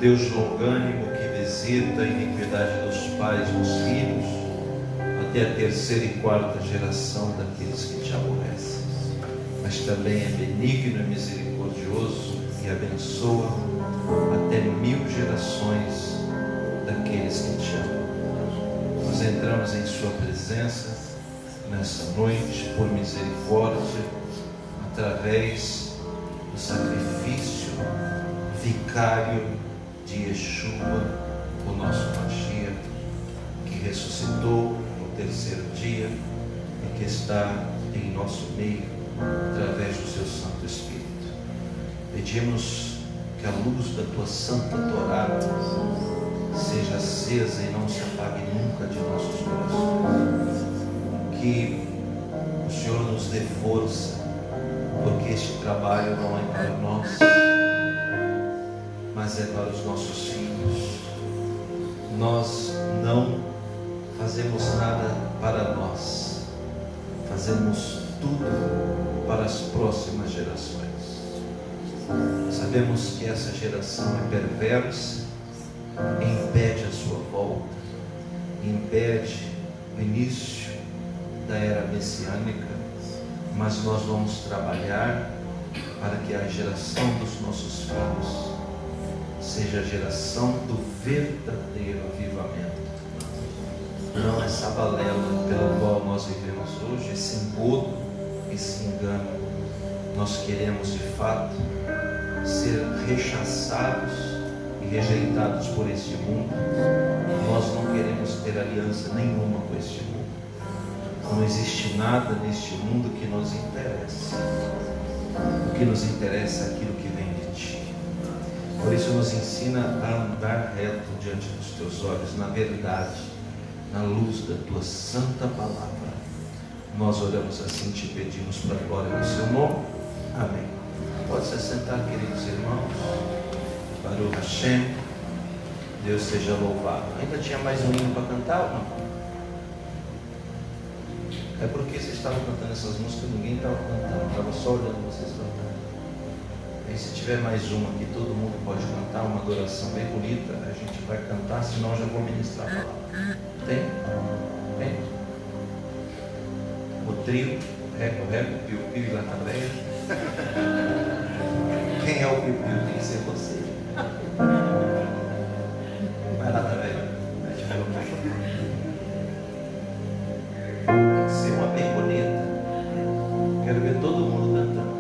Deus longânimo que visita a iniquidade dos pais nos filhos, até a terceira e quarta geração daqueles que te aborrecem. Mas também é benigno e misericordioso e abençoa até 1000 gerações daqueles que te amam. Nós entramos em sua presença nessa noite por misericórdia, através do sacrifício vicário de Yeshua, o nosso Mashiach, que ressuscitou no terceiro dia e que está em nosso meio através do seu Santo Espírito. Pedimos que a luz da tua santa Torá seja acesa e não se apague nunca de nossos corações. Que o Senhor nos dê força, porque este trabalho não é para nós, mas é para os nossos filhos. Nós não fazemos nada para nós, fazemos tudo para as próximas gerações. Sabemos que essa geração é perversa, impede a sua volta, impede o início da era messiânica, mas nós vamos trabalhar para que a geração dos nossos filhos seja a geração do verdadeiro avivamento. Não essa balela pela qual nós vivemos hoje, esse engodo, esse engano. Nós queremos de fato ser rechaçados e rejeitados por este mundo. Nós não queremos ter aliança nenhuma com este mundo. Não existe nada neste mundo que nos interesse. O que nos interessa é aquilo que vem de ti. Por isso nos ensina a andar reto diante dos teus olhos, na verdade, na luz da tua santa palavra. Nós oramos assim e te pedimos para a glória do seu nome. Amém. Pode se sentar, queridos irmãos. Baruch Hashem. Deus seja louvado. Ainda tinha mais um hino para cantar ou não? É porque vocês estavam cantando essas músicas, ninguém estava cantando, estava só olhando vocês cantando. E se tiver mais uma que todo mundo pode cantar, uma adoração bem bonita, a gente vai cantar, senão eu já vou ministrar a palavra. Tem? Tem? O trio, rego, piu-piu e latabeia. Quem é o piu-piu? Tem que ser você. Vai lá, latabeia. Mete o tem que ser uma bem bonita. Quero ver todo mundo cantando.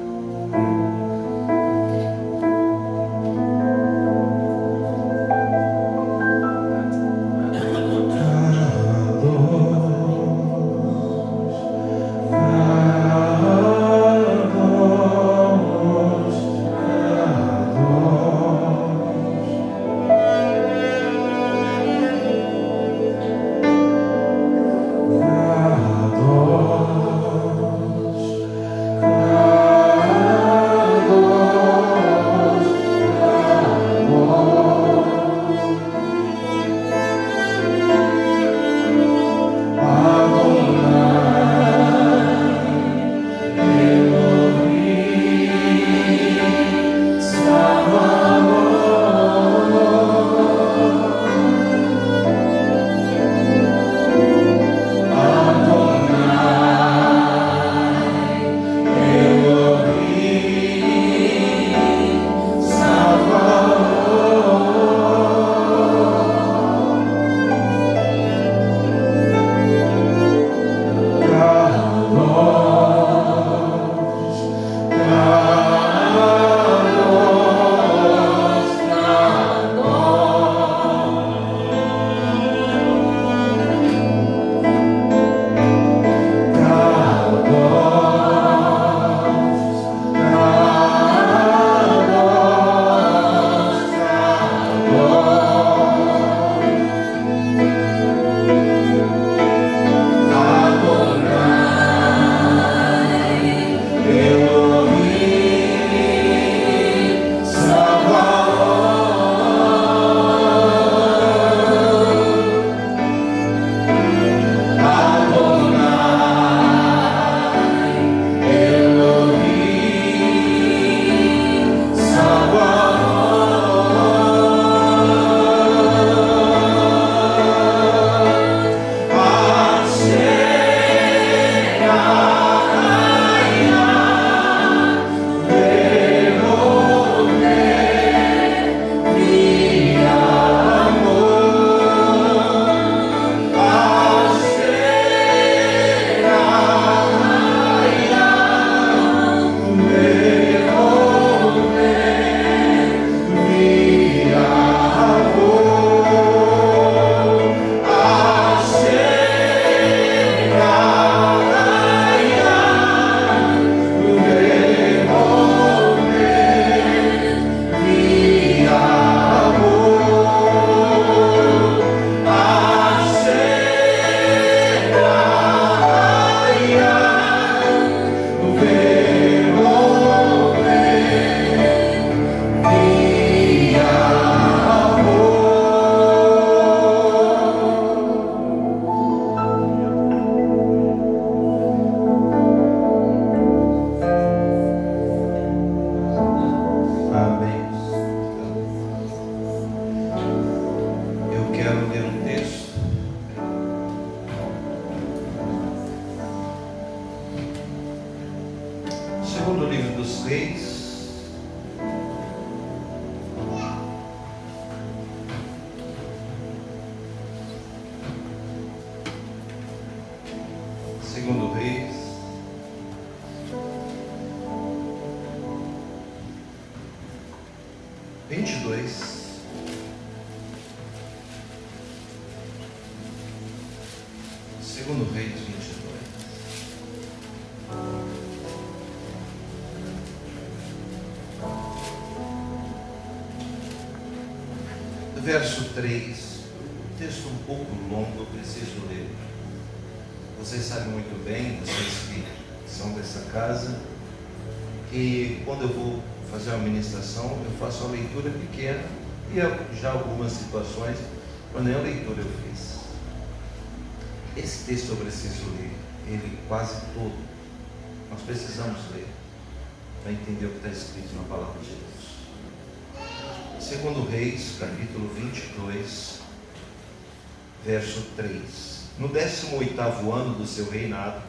Oh Segundo livro dos Reis, segundo Reis, segundo Reis 22. Verso 3, texto um pouco longo, eu preciso ler. Vocês sabem muito bem, vocês que são dessa casa, que quando eu vou fazer uma ministração, eu faço uma leitura pequena e já algumas situações, quando nem a leitura eu fiz. Esse texto eu preciso ler, ele quase todo. Nós precisamos ler para entender o que está escrito na palavra de Deus. Segundo Reis, capítulo 22, verso 3. No 18º ano do seu reinado,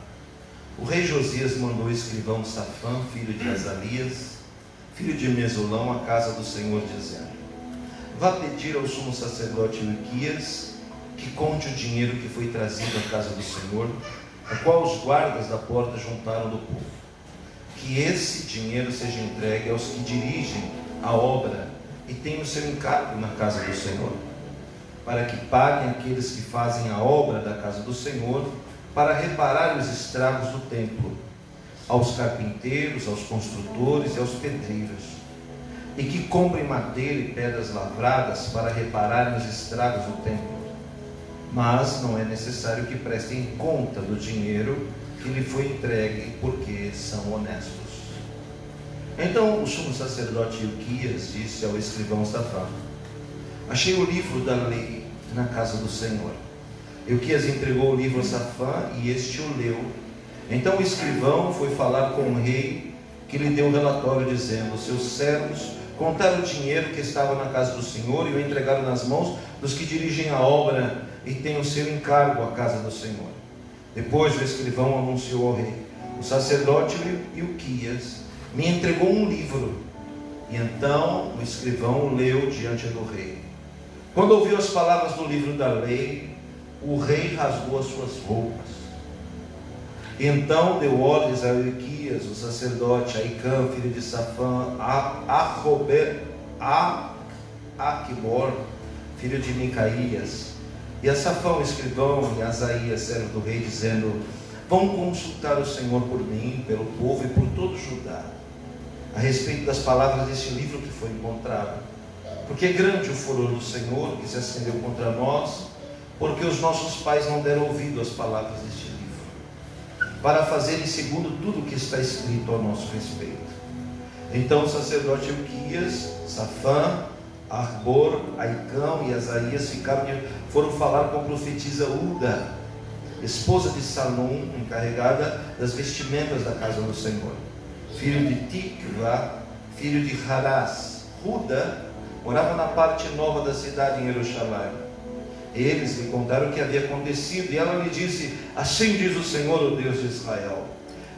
o rei Josias mandou o escrivão Safã, filho de Azalias, filho de Mesulão, à casa do Senhor, dizendo: vá pedir ao sumo sacerdote Ilquias que conte o dinheiro que foi trazido à casa do Senhor, a qual os guardas da porta juntaram do povo. Que esse dinheiro seja entregue aos que dirigem a obra e têm o seu encargo na casa do Senhor, para que paguem aqueles que fazem a obra da casa do Senhor, para reparar os estragos do templo, aos carpinteiros, aos construtores e aos pedreiros, e que comprem madeira e pedras lavradas para repararem os estragos do templo. Mas não é necessário que prestem conta do dinheiro que lhe foi entregue, porque são honestos. Então o sumo sacerdote Ilquias disse ao escrivão Safã: achei o livro da lei na casa do Senhor. Ilquias entregou o livro a Safã e este o leu. Então o escrivão foi falar com o rei, que lhe deu o relatório, dizendo: os seus servos contaram o dinheiro que estava na casa do Senhor e o entregaram nas mãos dos que dirigem a obra e têm o seu encargo à casa do Senhor. Depois o escrivão anunciou ao rei: o sacerdote Ilquias me entregou um livro. E então o escrivão o leu diante do rei. Quando ouviu as palavras do livro da lei, o rei rasgou as suas roupas. Então deu ordens a Ilquias, o sacerdote, a Aicam, filho de Safã, a Aquibor, filho de Micaías, e a Safã, o escrivão, e a Asaías, servo do rei, dizendo: vão consultar o Senhor por mim, pelo povo e por todo Judá, a respeito das palavras deste livro que foi encontrado. Porque é grande o furor do Senhor que se acendeu contra nós, porque os nossos pais não deram ouvido às palavras deste livro, para fazerem segundo tudo o que está escrito a nosso respeito. Então o sacerdote Ilquias, Safã, Arbor, Aicão e Asaías foram falar com a profetisa Uda, esposa de Salum, encarregada das vestimentas da casa do Senhor, filho de Tikva, filho de Harás. Uda morava na parte nova da cidade, em Jerusalém. Eles lhe contaram o que havia acontecido, e ela lhe disse: assim diz o Senhor, o Deus de Israel: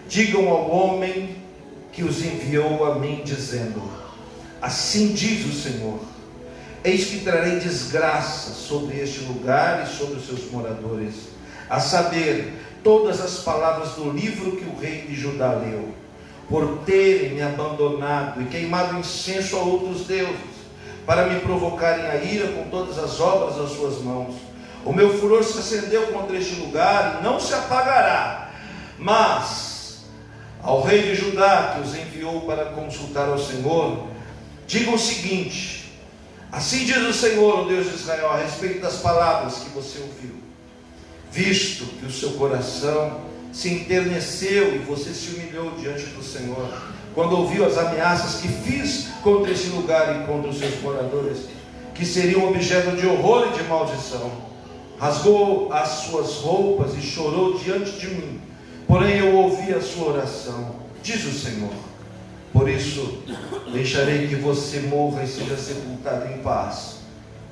digam ao homem que os enviou a mim, dizendo: assim diz o Senhor, eis que trarei desgraça sobre este lugar e sobre os seus moradores, a saber, todas as palavras do livro que o rei de Judá leu, por terem me abandonado e queimado incenso a outros deuses, para me provocarem a ira com todas as obras das suas mãos. O meu furor se acendeu contra este lugar e não se apagará. Mas ao rei de Judá, que os enviou para consultar ao Senhor, digam o seguinte: assim diz o Senhor, o Deus de Israel, a respeito das palavras que você ouviu, visto que o seu coração se enterneceu e você se humilhou diante do Senhor, quando ouviu as ameaças que fiz contra esse lugar e contra os seus moradores, que seriam objeto de horror e de maldição, rasgou as suas roupas e chorou diante de mim, porém eu ouvi a sua oração, diz o Senhor. Por isso deixarei que você morra e seja sepultado em paz,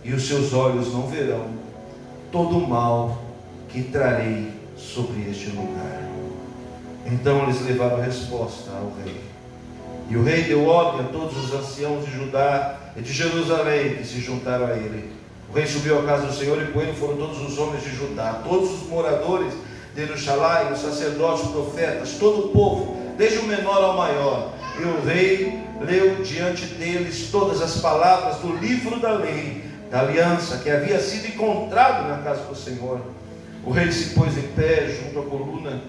e os seus olhos não verão todo o mal que trarei sobre este lugar. Então eles levaram a resposta ao rei. E o rei deu ordem a todos os anciãos de Judá e de Jerusalém que se juntaram a ele. O rei subiu à casa do Senhor e com ele foram todos os homens de Judá, todos os moradores de Jerusalém, os sacerdotes, os profetas, todo o povo, desde o menor ao maior. E o rei leu diante deles todas as palavras do livro da lei, da aliança que havia sido encontrado na casa do Senhor. O rei se pôs em pé junto à coluna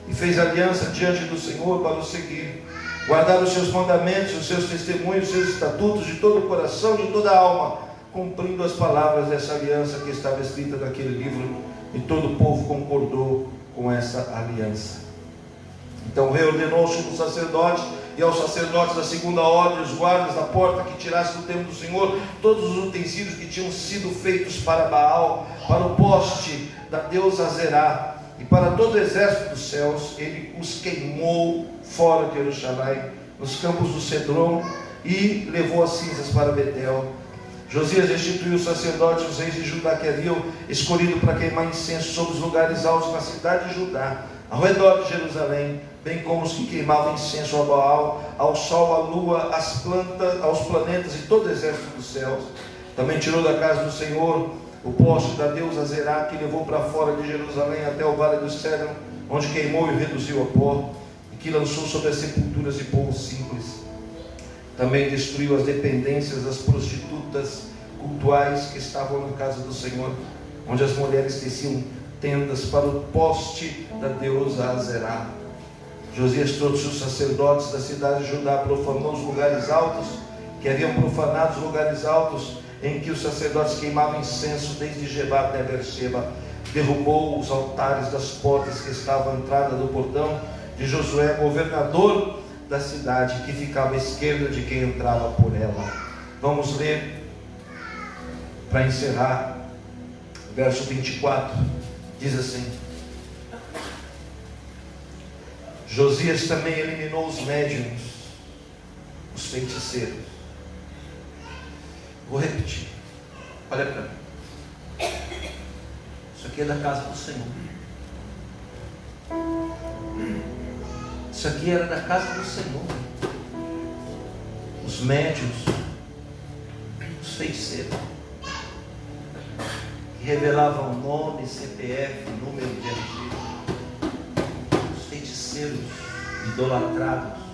e fez aliança diante do Senhor para o seguir, guardar os seus mandamentos, os seus testemunhos, os seus estatutos de todo o coração, de toda a alma, cumprindo as palavras dessa aliança que estava escrita naquele livro. E todo o povo concordou com essa aliança. Então o rei ordenou ao sumo sacerdote e aos sacerdotes da segunda ordem, os guardas da porta, que tirassem do templo do Senhor todos os utensílios que tinham sido feitos para Baal, para o poste da deusa Azerá e para todo o exército dos céus. Ele os queimou fora de Jerusalém, nos campos do Cedron, e levou as cinzas para Betel. Josias restituiu os sacerdotes, os reis de Judá, que haviam escolhido para queimar incenso sobre os lugares altos na cidade de Judá, ao redor de Jerusalém, bem como os que queimavam incenso a Baal, ao sol, à lua, às plantas, aos planetas e todo o exército dos céus. Também tirou da casa do Senhor o poste da deusa Azerá, que levou para fora de Jerusalém até o vale do Cedron, onde queimou e reduziu a pó, e que lançou sobre as sepulturas de povo simples. Também destruiu as dependências das prostitutas cultuais que estavam na casa do Senhor, onde as mulheres teciam tendas para o poste da deusa Azerá. Josias trouxe os sacerdotes da cidade de Judá, profanou os lugares altos, que haviam profanado os lugares altos em que os sacerdotes queimavam incenso, desde Gebá até Berseba. Derrubou os altares das portas que estavam à entrada do portão de Josué, governador da cidade, que ficava à esquerda de quem entrava por ela. Vamos ler para encerrar. Verso 24 diz assim: Josias também eliminou os médiuns, os feiticeiros. Vou repetir, olha para mim. Isso aqui é da casa do Senhor. Isso aqui era da casa do Senhor. Os médiuns, os feiticeiros, que revelavam nome, CPF, número de RG. Os feiticeiros idolatrados.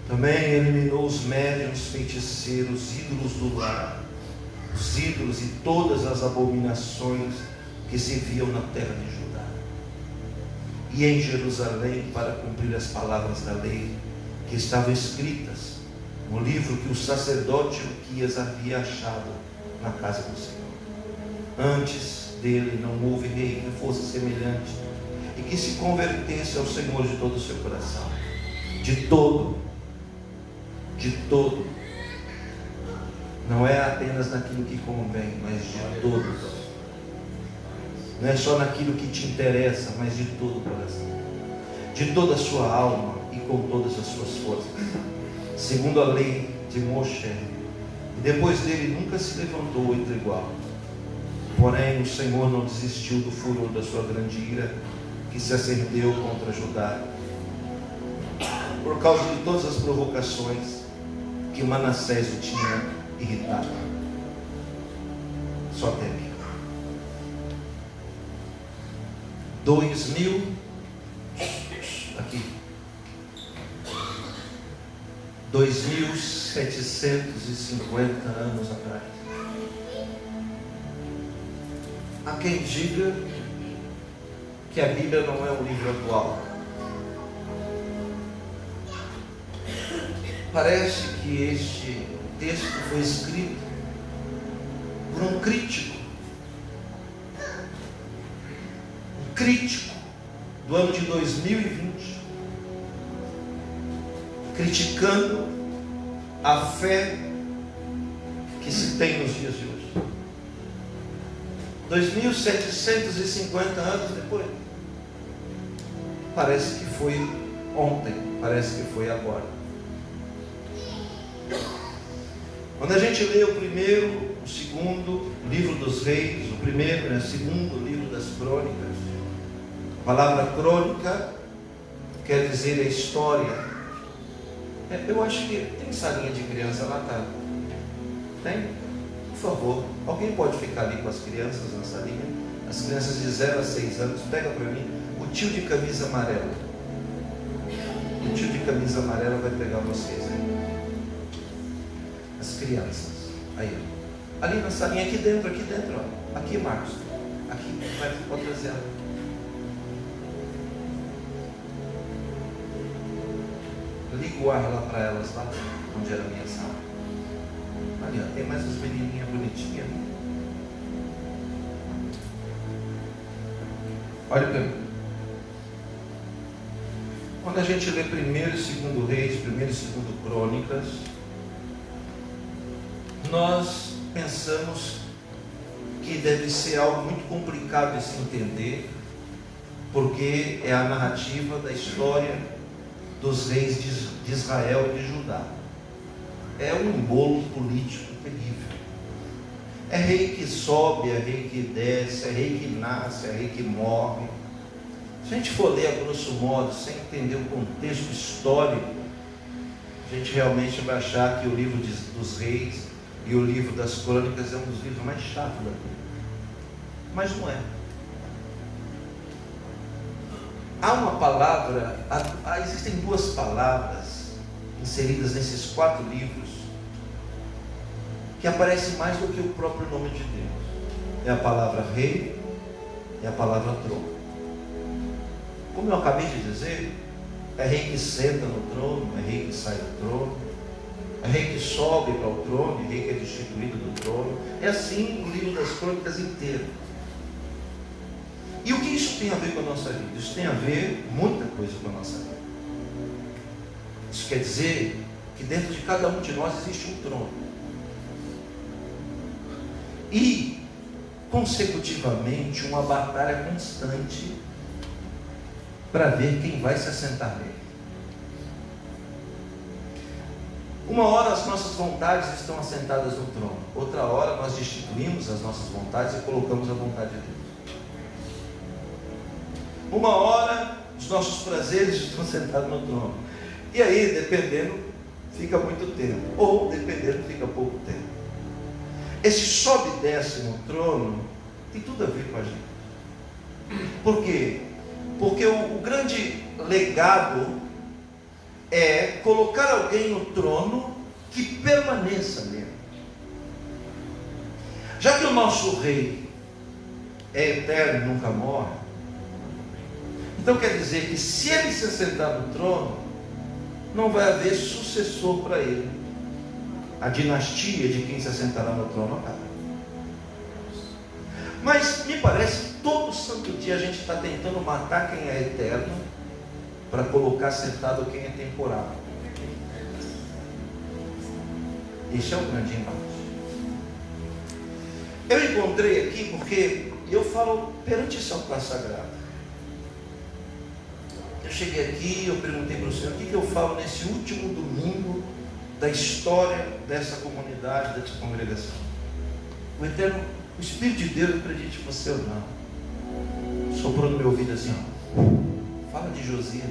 Também eliminou os médiuns, feiticeiros, ídolos do lar, os ídolos e todas as abominações que se viam na terra de Judá e em Jerusalém, para cumprir as palavras da lei que estavam escritas no livro que o sacerdote Uquias havia achado na casa do Senhor. Antes dele não houve rei que fosse semelhante e que se convertesse ao Senhor de todo o seu coração, de todo, não é apenas naquilo que convém, mas de todos. Não é só naquilo que te interessa, mas de todo o coração, de toda a sua alma e com todas as suas forças, segundo a lei de Moshe. E depois dele nunca se levantou outro igual. Porém o Senhor não desistiu do furor da sua grande ira, que se acendeu contra Judá, por causa de todas as provocações que Manassés o tinha irritado. Só até aqui. 2.750 anos atrás. Há quem diga que a Bíblia não é um livro atual. Parece que este texto foi escrito por um crítico do ano de 2020, criticando a fé que se tem nos dias de hoje. 2.750 anos depois. Parece que foi ontem, parece que foi agora. Quando a gente lê o primeiro, o segundo livro dos reis, o primeiro e o segundo livro das crônicas. A palavra crônica quer dizer a história. Eu acho que tem salinha de criança lá, tá? Tem? Por favor, alguém pode ficar ali com as crianças na salinha? As crianças de 0 a 6 anos, pega para mim o tio de camisa amarela. O tio de camisa amarela vai pegar vocês aí. As crianças. Aí, ó. Ali na salinha, aqui dentro, ó. Aqui, Marcos. Aqui, pode trazer ela. Liga o ar lá para elas, lá onde era a minha sala. Ali, ó, tem mais umas menininhas bonitinhas. Olha para mim. Quando a gente lê 1º e 2º Reis, 1º e 2º Crônicas, nós pensamos que deve ser algo muito complicado de se entender, porque é a narrativa da história dos reis de Israel e de Judá. É um embolo político terrível. É rei que sobe, é rei que desce, é rei que nasce, é rei que morre. Se a gente for ler a grosso modo, sem entender o contexto histórico, a gente realmente vai achar que o livro dos reis e o livro das crônicas é um dos livros mais chatos da Bíblia. Mas não é. Há uma palavra, existem 2 palavras inseridas nesses 4 livros que aparecem mais do que o próprio nome de Deus. É a palavra rei e a palavra trono. Como eu acabei de dizer, é rei que senta no trono, é rei que sai do trono, é rei que sobe para o trono, é rei que é destituído do trono. É assim o livro das crônicas inteiro. E o que isso tem a ver com a nossa vida? Isso tem a ver muita coisa com a nossa vida. Isso quer dizer que dentro de cada um de nós existe um trono. E, consecutivamente, uma batalha constante para ver quem vai se assentar nele. Uma hora as nossas vontades estão assentadas no trono. Outra hora nós destituímos as nossas vontades e colocamos a vontade de Deus. Uma hora os nossos prazeres estão sentados no trono. E aí, dependendo, fica muito tempo. Ou, dependendo, fica pouco tempo. Esse sobe e desce no trono tem tudo a ver com a gente. Por quê? Porque o grande legado é colocar alguém no trono que permaneça nele. Já que o nosso rei é eterno e nunca morre, então quer dizer que se ele se assentar no trono, não vai haver sucessor para ele. A dinastia de quem se assentará no trono acaba. Mas me parece que todo santo dia a gente está tentando matar quem é eterno para colocar sentado quem é temporal. Esse é o grande embate. Eu encontrei aqui porque eu falo perante esse altar sagrado. Eu cheguei aqui, eu perguntei para o Senhor, o que eu falo nesse último domingo da história dessa comunidade, dessa congregação? O Eterno, o Espírito de Deus, acredite você ou não, soprou no meu ouvido assim, ó, fala de Josias.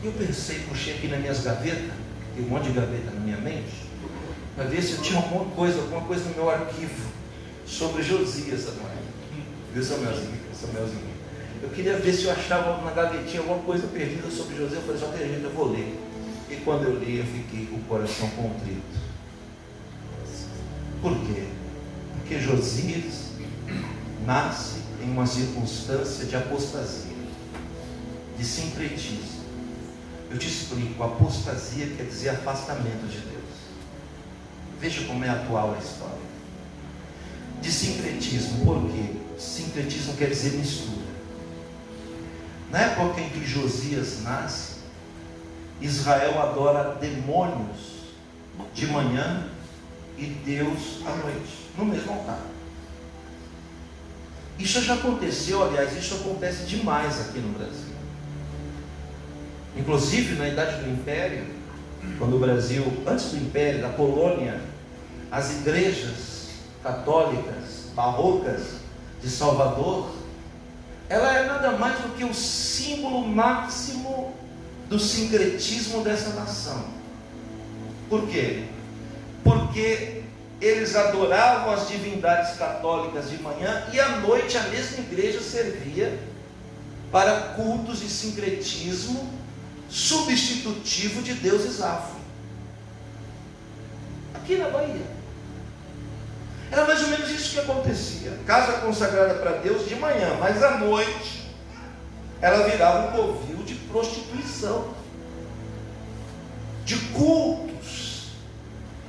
E eu pensei, puxei aqui nas minhas gavetas, tem um monte de gaveta na minha mente, para ver se eu tinha alguma coisa no meu arquivo sobre Josias, Samuel. Viu, Samuelzinho? Eu queria ver se eu achava na gavetinha alguma coisa perdida sobre Josias. Eu falei, só tem jeito, eu vou ler. E quando eu li, eu fiquei com o coração contrito. Por quê? Porque Josias nasce em uma circunstância de apostasia, de sincretismo. Eu te explico, apostasia quer dizer afastamento de Deus. Veja como é atual a história. De sincretismo, por quê? Sincretismo quer dizer mistura. Na época em que Josias nasce, Israel adora demônios de manhã e Deus à noite, no mesmo altar. Isso já aconteceu, aliás, isso acontece demais aqui no Brasil. Inclusive na Idade do Império, quando o Brasil, antes do Império, da colônia, as igrejas católicas, barrocas, de Salvador, ela é nada mais do que o símbolo máximo do sincretismo dessa nação. Por quê? Porque eles adoravam as divindades católicas de manhã e à noite a mesma igreja servia para cultos de sincretismo substitutivo de deuses afro. Aqui na Bahia era mais ou menos isso que acontecia. Casa consagrada para Deus de manhã, mas à noite ela virava um covil de prostituição, de cultos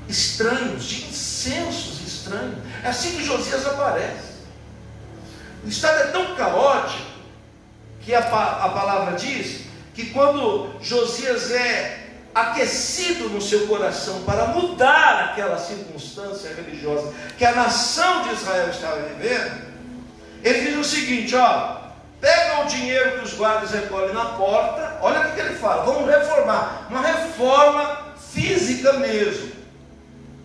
estranhos, de incensos estranhos. É assim que Josias aparece. O estado é tão caótico que a palavra diz que quando Josias é aquecido no seu coração para mudar aquela circunstância religiosa que a nação de Israel estava vivendo, ele diz o seguinte: pega o dinheiro que os guardas recolhem na porta. Olha o que ele fala: vamos reformar, uma reforma física mesmo,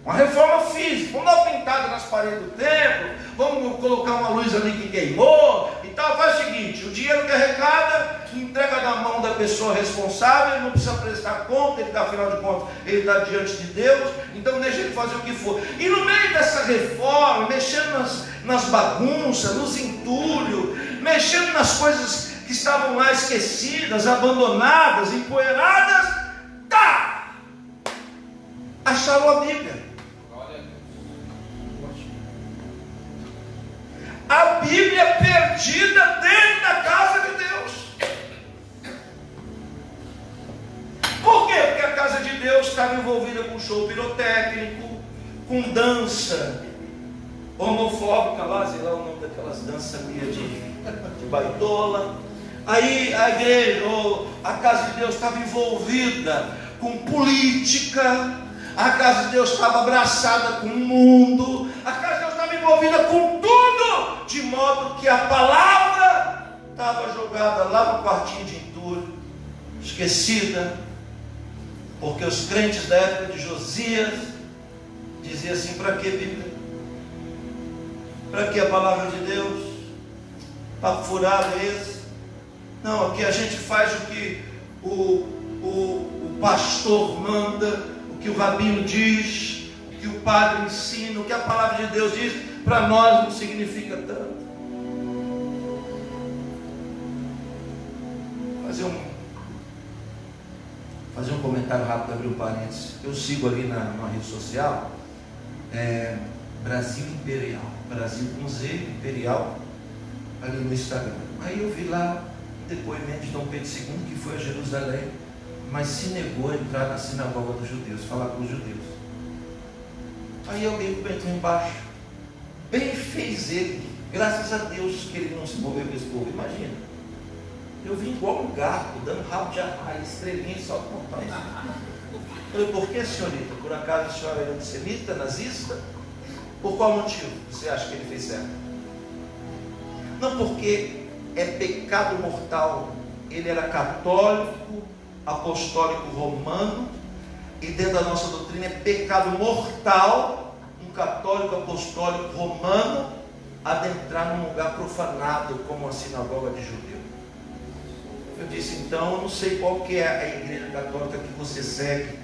uma reforma física, vamos dar uma pintada nas paredes do templo, vamos colocar uma luz ali que queimou e tal. Faz o seguinte: o dinheiro que arrecada, entrega na mão da pessoa responsável, ele não precisa prestar conta, ele está, afinal de contas, ele está diante de Deus, então deixa ele fazer o que for. E no meio dessa reforma, mexendo nas bagunças, nos entulhos, mexendo nas coisas que estavam lá esquecidas, abandonadas, empoeiradas, acharam a Bíblia. A Bíblia perdida dentro da casa de Deus. Por quê? Porque a casa de Deus estava envolvida com show pirotécnico, com dança homofóbica lá, sei lá o nome daquelas danças de baitola. Aí a igreja, ou a casa de Deus estava envolvida com política, a casa de Deus estava abraçada com o mundo, a casa de Deus estava envolvida com tudo, de modo que a palavra estava jogada lá no quartinho de entulho, esquecida, porque os crentes da época de Josias diziam assim: para que Bíblia? Para que a palavra de Deus? Papo furado esse? Não, aqui a gente faz o que o pastor manda, o que o rabino diz, o que o padre ensina, o que a palavra de Deus diz, para nós não significa tanto. Fazer um comentário rápido, abrir um parênteses. Eu sigo ali na rede social, Brasil Imperial, Brasil com Z, Imperial, ali no Instagram. Aí eu vi lá o depoimento de Dom Pedro II, que foi a Jerusalém, mas se negou a entrar na sinagoga dos judeus, falar com os judeus. Aí alguém comentou embaixo: bem fez ele, graças a Deus que ele não se envolveu com esse povo. Imagina, eu vim igual um gato, dando rabo de arraia, estrelinha e salto mortal. Eu falei: por que, senhorita? Por acaso a senhora é antissemita, nazista? Por qual motivo você acha que ele fez certo? Não, porque é pecado mortal. Ele era católico, apostólico romano, e dentro da nossa doutrina é pecado mortal um católico apostólico romano adentrar num lugar profanado como a sinagoga de judeu. Eu disse: então eu não sei qual que é a igreja católica que você segue.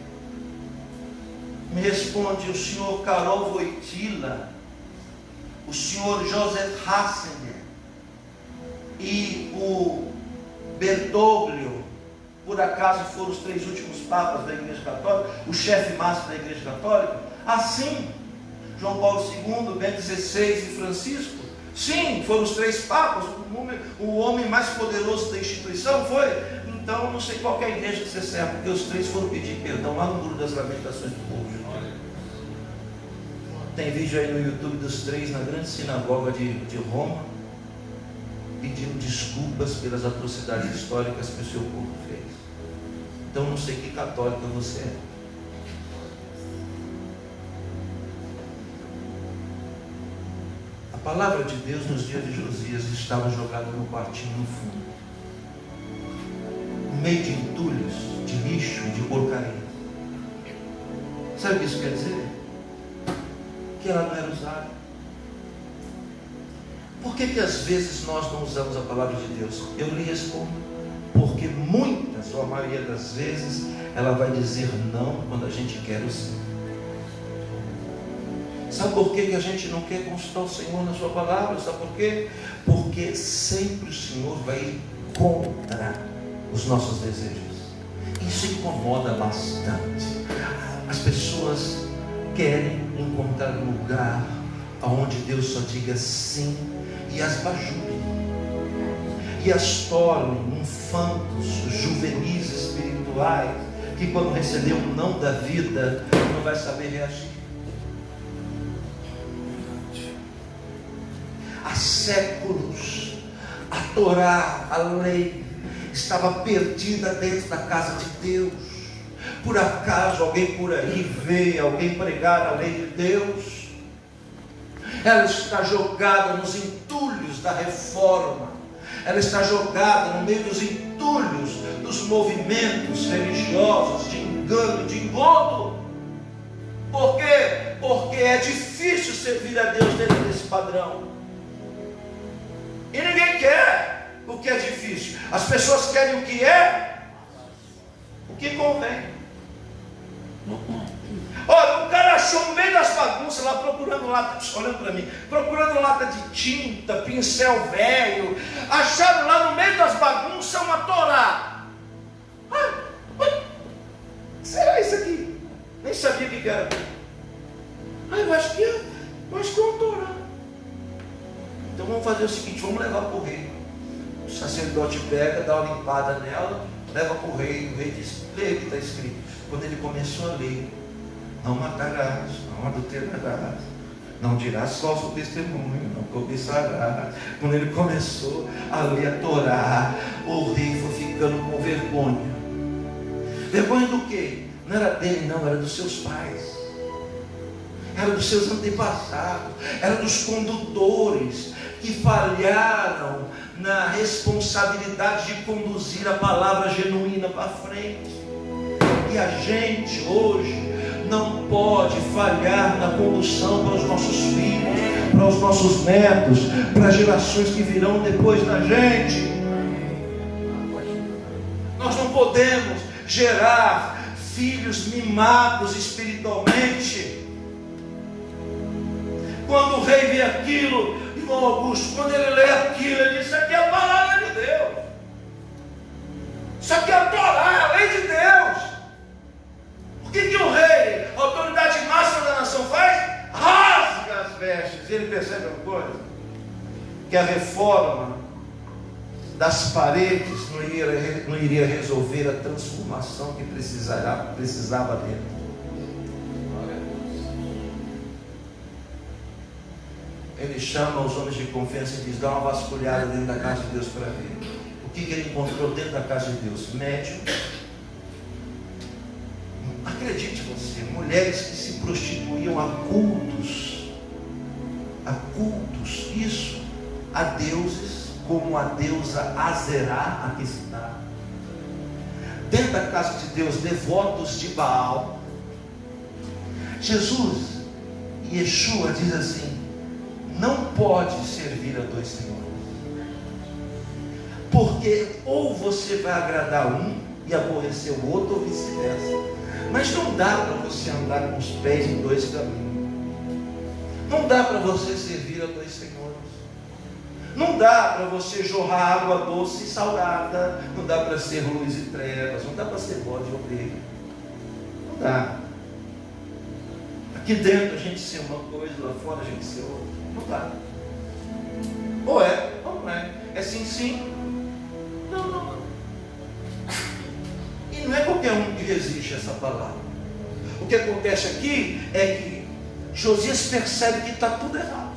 Me responde o senhor Karol Wojtyla, o senhor Joseph Ratzinger e o Bergoglio. Por acaso foram os 3 últimos papas da igreja católica, o chefe máximo da igreja católica? Assim, João Paulo II, Bento XVI e Francisco? Sim, foram os 3 papas, o homem mais poderoso da instituição foi. Então eu não sei qual que é a igreja que você serve, porque os 3 foram pedir perdão lá no Muro das Lamentações do povo judeu. Tem vídeo aí no YouTube dos 3 na grande sinagoga de Roma, pedindo desculpas pelas atrocidades históricas que o seu povo fez. Então não sei que católica você é. A palavra de Deus nos dias de Josias estava jogada no quartinho no fundo, no meio de entulhos, de lixo, de porcaria. Sabe o que isso quer dizer? Que ela não era usada. Por que às vezes nós não usamos a palavra de Deus? Eu lhe respondo, porque muitas, ou a maioria das vezes, ela vai dizer não quando a gente quer o sim. Sabe por que a gente não quer consultar o Senhor na sua palavra? Sabe por quê? Porque sempre o Senhor vai ir contra os nossos desejos. Isso incomoda bastante. As pessoas querem encontrar um lugar onde Deus só diga sim e as bajule e as torne infantos, juvenis espirituais, que quando receber um não da vida não vai saber reagir. Há séculos a Torá, a lei, estava perdida dentro da casa de Deus. Por acaso alguém por aí vê alguém pregar a lei de Deus? Ela está jogada nos entulhos da reforma. Ela está jogada no meio dos entulhos dos movimentos religiosos de engano, de engodo. Por quê? Porque é difícil servir a Deus dentro desse padrão. E ninguém quer o que é difícil. As pessoas querem o que é, o que convém. Olha, o cara achou no meio das bagunças lá, procurando lata, olhando para mim, procurando lata de tinta, pincel velho. Acharam lá no meio das bagunças uma Torá. Será isso aqui? Nem sabia o que era. Eu acho que é uma Torá. Então vamos fazer o seguinte, vamos levar para o rei. O sacerdote pega, dá uma limpada nela, leva para o rei diz, lê o que está escrito. Quando ele começou a ler, não matarás, não adulterarás, não dirás falso testemunho, não cobiçarás. Quando ele começou a ler a Torá, o rei foi ficando com vergonha. Vergonha do quê? Não era dele não, era dos seus pais. Era dos seus antepassados, era dos condutores que falharam na responsabilidade de conduzir a palavra genuína para frente. E a gente hoje não pode falhar na condução para os nossos filhos, para os nossos netos, para as gerações que virão depois da gente. Nós não podemos gerar filhos mimados espiritualmente. Quando o rei vê aquilo, irmão Augusto, quando ele lê aquilo, ele diz, isso aqui é a palavra de Deus. Isso aqui é a Torá, é a lei de Deus. O que o rei, a autoridade máxima da nação faz? Rasga as vestes. E ele percebe uma coisa, que a reforma das paredes não iria resolver a transformação que precisava dentro. Ele chama os homens de confiança e diz, dá uma vasculhada dentro da casa de Deus para ver. O que ele encontrou dentro da casa de Deus? Médium. Acredite você, mulheres que se prostituíam a cultos, isso, a deuses, como a deusa Azerá, aqui está. Dentro da casa de Deus, devotos de Baal. Jesus, Yeshua diz assim, não pode servir a dois senhores, porque ou você vai agradar um e aborrecer o outro, ou vice-versa. Mas não dá para você andar com os pés em dois caminhos. Não dá para você servir a dois senhores. Não dá para você jorrar água doce e salgada. Não dá para ser luz e trevas. Não dá para ser bode e ovelha. Não dá. Aqui dentro a gente ser uma coisa, lá fora a gente ser outra. Não dá. Ou é, ou não é. É sim, sim. Não, não. E não é qualquer um que resiste a essa palavra. O que acontece aqui é que Josias percebe que está tudo errado.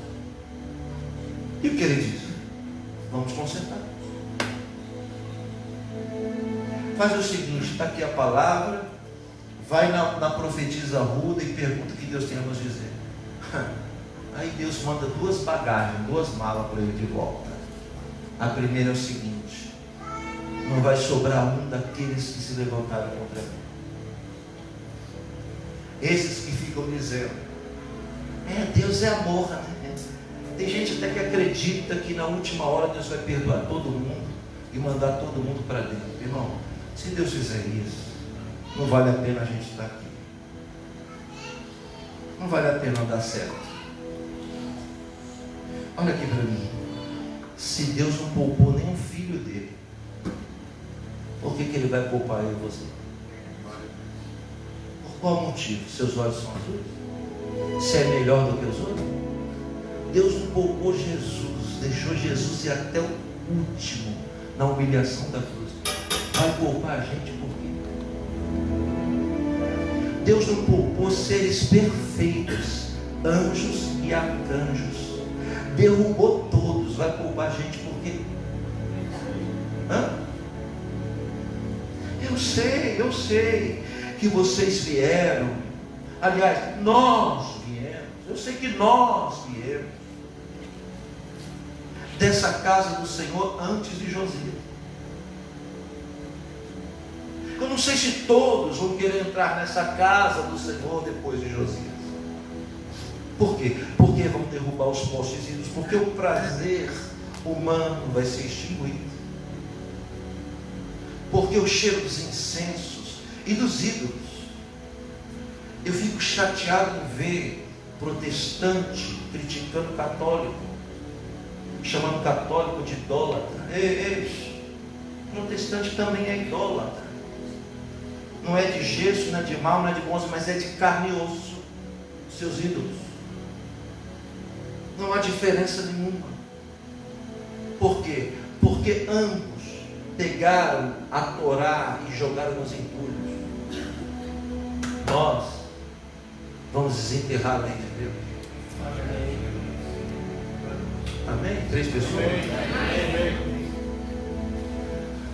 E o que ele diz? Vamos consertar. Faz o seguinte, está aqui a palavra, vai na profetisa Ruda e pergunta o que Deus tem a nos dizer. Aí Deus manda duas bagagens, duas malas para ele de volta. A primeira é o seguinte: não vai sobrar um daqueles que se levantaram contra mim. Esses que ficam dizendo, Deus é amor, né? Tem gente até que acredita que na última hora Deus vai perdoar todo mundo e mandar todo mundo para dentro. Irmão, se Deus fizer isso, não vale a pena a gente estar aqui. Não vale a pena dar certo. Olha aqui para mim. Se Deus não poupou nenhum filho dele, por que Ele vai poupar eu e você? Por qual motivo? Seus olhos são azuis? Você é melhor do que os outros? Deus não poupou Jesus, deixou Jesus ir até o último na humilhação da cruz. Vai poupar a gente por quê? Deus não poupou seres perfeitos, anjos e arcanjos. Derrubou todos. Vai poupar a gente por quê? Eu sei que vocês vieram. Aliás, nós viemos. Eu sei que nós viemos dessa casa do Senhor antes de Josias. Eu não sei se todos vão querer entrar nessa casa do Senhor depois de Josias. Por quê? Porque vão derrubar os postes ídolos. Porque o prazer humano vai ser extinguido. Porque o cheiro dos incensos e dos ídolos. Eu fico chateado em ver protestante criticando católico, chamando católico de idólatra. Protestante também é idólatra. Não é de gesso, não é de mal, não é de bronze, mas é de carne e osso. Seus ídolos. Não há diferença nenhuma. Por quê? Porque ambos pegaram a Torá e jogaram nos entulhos. Nós vamos desenterrar a lei de Deus. Amém? 3 pessoas? Amém.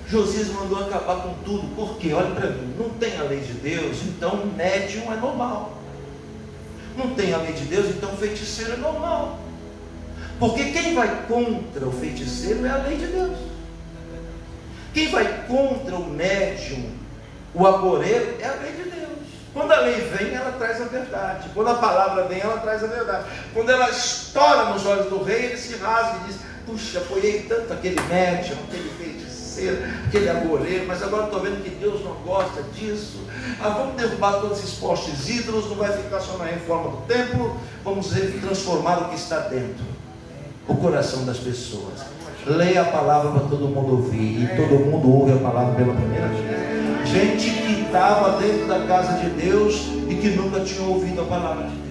Josias mandou acabar com tudo. Por quê? Olha para mim. Não tem a lei de Deus, então médium é normal. Não tem a lei de Deus, então feiticeiro é normal. Porque quem vai contra o feiticeiro é a lei de Deus. Quem vai contra o médium, o agoreiro, é a lei de Deus. Quando a lei vem, ela traz a verdade. Quando a palavra vem, ela traz a verdade. Quando ela estoura nos olhos do rei, ele se rasga e diz: puxa, apoiei tanto aquele médium, aquele feiticeiro, aquele agoreiro, mas agora estou vendo que Deus não gosta disso. Vamos derrubar todos esses postes ídolos, não vai ficar só na reforma do templo, vamos transformar o que está dentro, o coração das pessoas. Leia a palavra para todo mundo ouvir, e todo mundo ouve a palavra pela primeira vez. Gente que estava dentro da casa de Deus e que nunca tinha ouvido a palavra de Deus.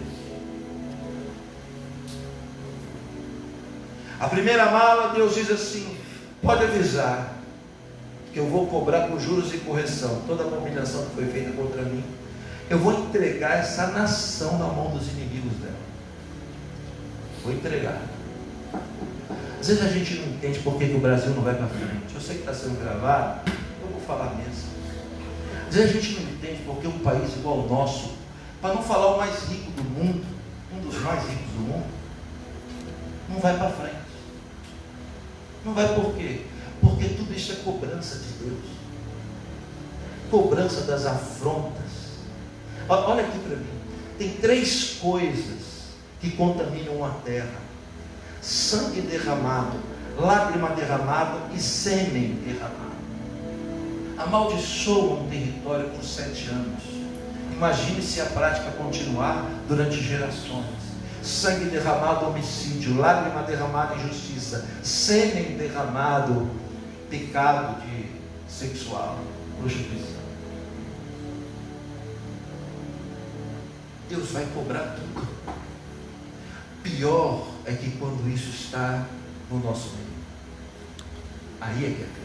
A primeira mala, Deus diz assim: pode avisar que eu vou cobrar com juros e correção toda a abominação que foi feita contra mim. Eu vou entregar essa nação na mão dos inimigos dela. Vou entregar. Às vezes a gente não entende por que o Brasil não vai para frente. Eu sei que está sendo gravado, eu vou falar mesmo. Às vezes a gente não entende porque um país igual ao nosso, para não falar o mais rico do mundo, um dos mais ricos do mundo, não vai para frente. Não vai por quê? Porque tudo isso é cobrança de Deus. Cobrança das afrontas. Olha aqui para mim. Tem 3 coisas que contaminam a terra: sangue derramado, lágrima derramada e sêmen derramado. Amaldiçoa um território por 7 anos. Imagine se a prática continuar durante gerações. Sangue derramado, homicídio; lágrima derramada, injustiça; sêmen derramado, pecado sexual, prostituição. Deus vai cobrar tudo. Pior é que quando isso está no nosso meio, aí é que é pior.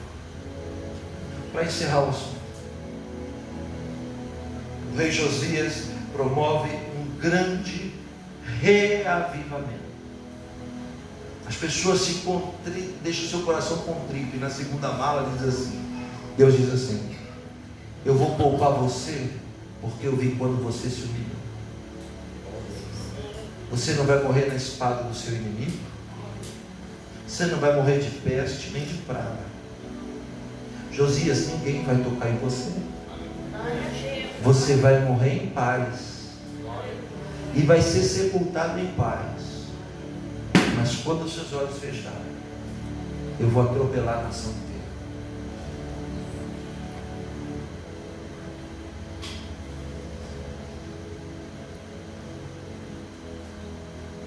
Para encerrar o assunto, o rei Josias promove um grande reavivamento. As pessoas deixam seu coração contrito, e na segunda mala Deus diz assim: eu vou poupar você, porque eu vi quando você se humilhou. Você não vai morrer na espada do seu inimigo. Você não vai morrer de peste nem de praga. Josias, ninguém vai tocar em você. Você vai morrer em paz e vai ser sepultado em paz. Mas quando os seus olhos fecharem, eu vou atropelar a nação inteira.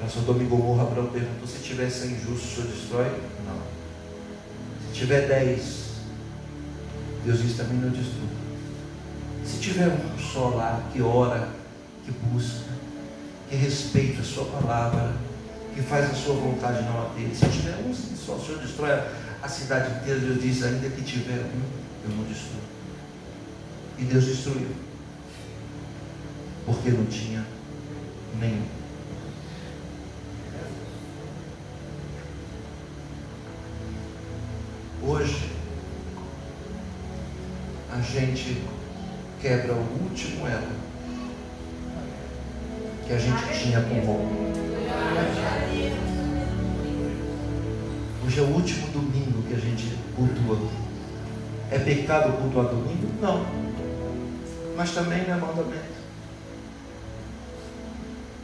Pastor Domingo Morra Abraão perguntou: se tiver 100 justos, o Senhor destrói? Não. Se tiver 10, Deus diz também: não destrua. Se tiver um só lá que ora, que busca, que respeita a sua palavra, que faz a sua vontade, não a dele, se tiver um só, o Senhor destrói a cidade inteira. Deus diz: ainda que tiver um, eu não destruo. E Deus destruiu, porque não tinha nenhum. Hoje a gente quebra o último elo que a gente tinha com Roma. Hoje é o último domingo que a gente cultua. É pecado cultuar domingo? Não. Mas também não é mandamento.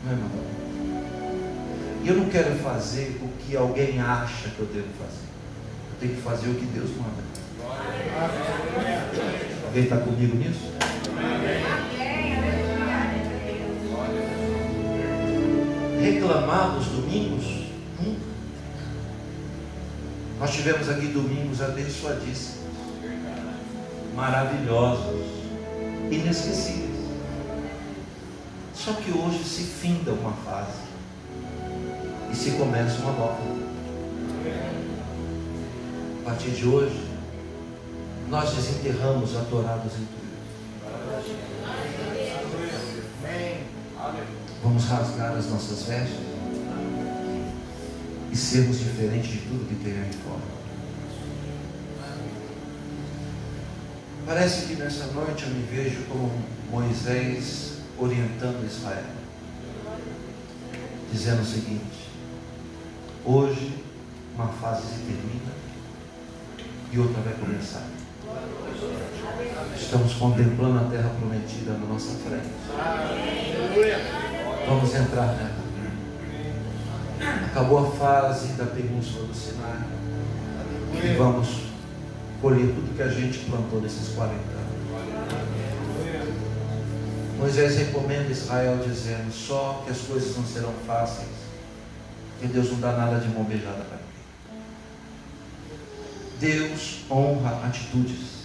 Não é mandamento. E eu não quero fazer o que alguém acha que eu devo fazer. Eu tenho que fazer o que Deus manda. Alguém está comigo nisso? Reclamar dos domingos? Nunca. Nós tivemos aqui domingos abençoadíssimos, maravilhosos, inesquecíveis. Só que hoje se finda uma fase e se começa uma nova. A partir de hoje, nós desenterramos atorados em tudo. Vamos rasgar as nossas vestes e sermos diferentes de tudo que tem aí fora. Parece que nessa noite eu me vejo como Moisés orientando Israel, dizendo o seguinte: hoje uma fase se termina e outra vai começar. Estamos contemplando a terra prometida na nossa frente. Vamos entrar nela. Acabou a fase da península do Sinai e vamos colher tudo que a gente plantou nesses 40 anos. Moisés recomenda Israel dizendo: só que as coisas não serão fáceis, que Deus não dá nada de mão beijada para ninguém. Deus honra atitudes.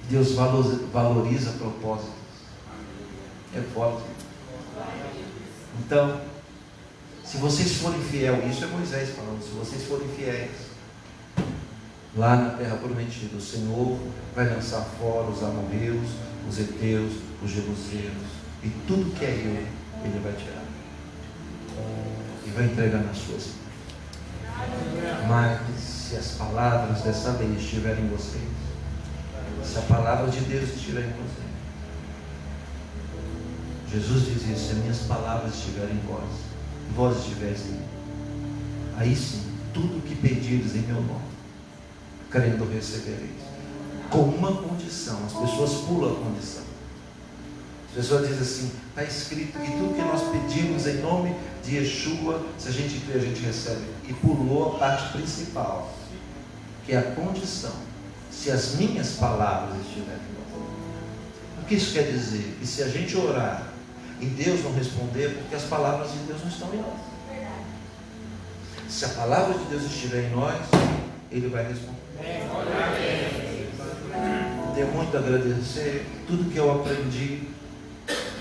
Deus valoriza propósitos. É forte. Então, se vocês forem fiéis, isso é Moisés falando, se vocês forem fiéis, lá na terra prometida, o Senhor vai lançar fora os amorreus, os heteus, os jebuseus, e tudo que é Ele vai tirar. E vai entregar nas suas mãos. Mas, se as palavras dessa lei estiverem em vocês, se a palavra de Deus estiver em vocês, Jesus diz isso: se minhas palavras estiverem em vós, e vós estiveres em mim, aí sim, tudo que pedires em meu nome, crendo recebereis. Com uma condição. As pessoas pulam a condição. As pessoas dizem assim: está escrito que tudo que nós pedimos em nome de Yeshua, se a gente crer, a gente recebe. E pulou a parte principal, que é a condição: se as minhas palavras estiverem em vós. O que isso quer dizer? Que se a gente orar e Deus não responder, porque as palavras de Deus não estão em nós. Se a palavra de Deus estiver em nós, Ele vai responder. Tenho muito a agradecer tudo que eu aprendi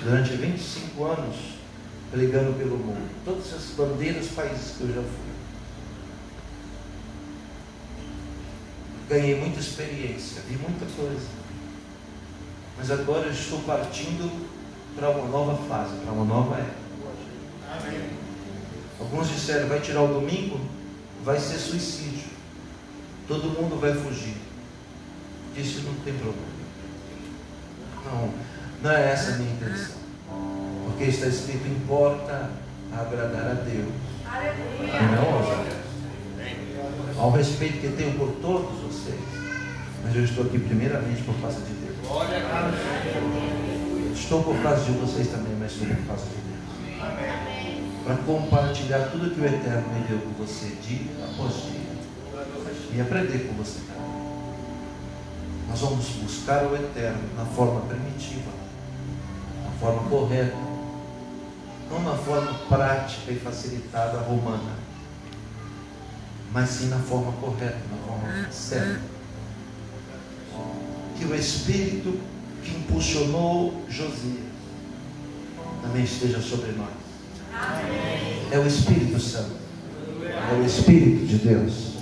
durante 25 anos pregando pelo mundo, todas essas bandeiras países que eu já fui. Ganhei muita experiência, vi muita coisa, mas agora eu estou partindo para uma nova fase, para uma nova época. Amém. Alguns disseram: vai tirar o domingo, vai ser suicídio, todo mundo vai fugir. Disse: não tem problema. Não é essa a minha intenção, porque está escrito: importa agradar a Deus e não aos homens. Ao respeito que tenho por todos vocês, mas eu estou aqui primeiramente por causa de Deus. Estou por causa de vocês também, mas estou por causa de Deus. para compartilhar tudo que o Eterno me deu com você, dia após dia, e aprender com você também. Nós vamos buscar o Eterno na forma primitiva, na forma correta, não na forma prática e facilitada romana, mas sim na forma correta, na forma certa. Que o Espírito que impulsionou Josias também esteja sobre nós. Amém. É o Espírito Santo, é o Espírito de Deus.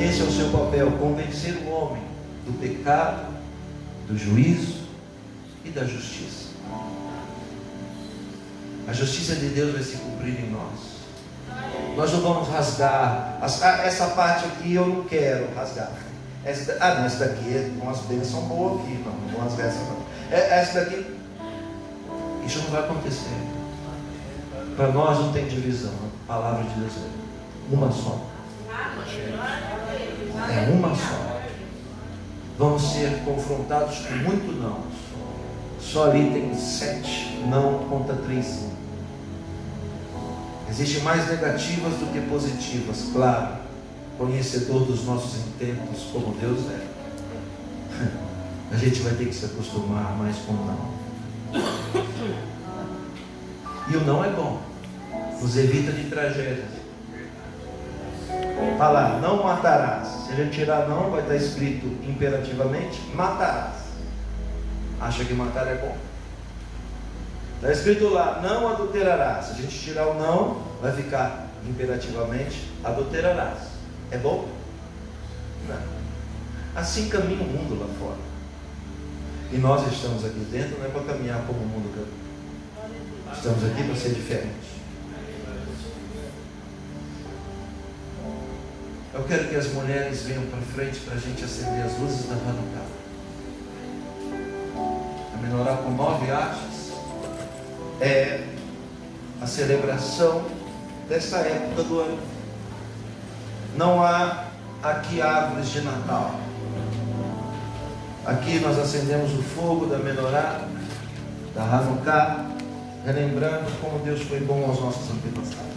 Esse é o seu papel, convencer o homem do pecado, do juízo e da justiça. A justiça de Deus vai se cumprir em nós. Nós não vamos rasgar. Essa parte aqui eu não quero rasgar. Essa daqui é umas bênçãos boas aqui. Não vou rasgar essa não. Essa daqui, isso não vai acontecer. Para nós não tem divisão. A palavra de Deus é uma só. É uma só. Vamos ser confrontados com muito não. Só ali tem 7 não contra 3 sim. Existem mais negativas do que positivas, claro. Conhecedor dos nossos intentos como Deus é. A gente vai ter que se acostumar mais com o não. E o não é bom. Nos evita de tragédias. Está lá, não matarás. Se a gente tirar não, vai estar escrito imperativamente, matarás. Acha que matar é bom? Está escrito lá, não adulterarás. Se a gente tirar o não, vai ficar imperativamente, adulterarás. É bom? Não. Assim caminha o mundo lá fora. E nós estamos aqui dentro, não é para caminhar como o mundo caminha. Estamos aqui para ser diferentes. Eu quero que as mulheres venham para frente para a gente acender as luzes da Hanukkah. A menorá com 9 hastes é a celebração dessa época do ano. Não há aqui árvores de Natal. Aqui nós acendemos o fogo da menorá, da Hanukkah, relembrando como Deus foi bom aos nossos antepassados.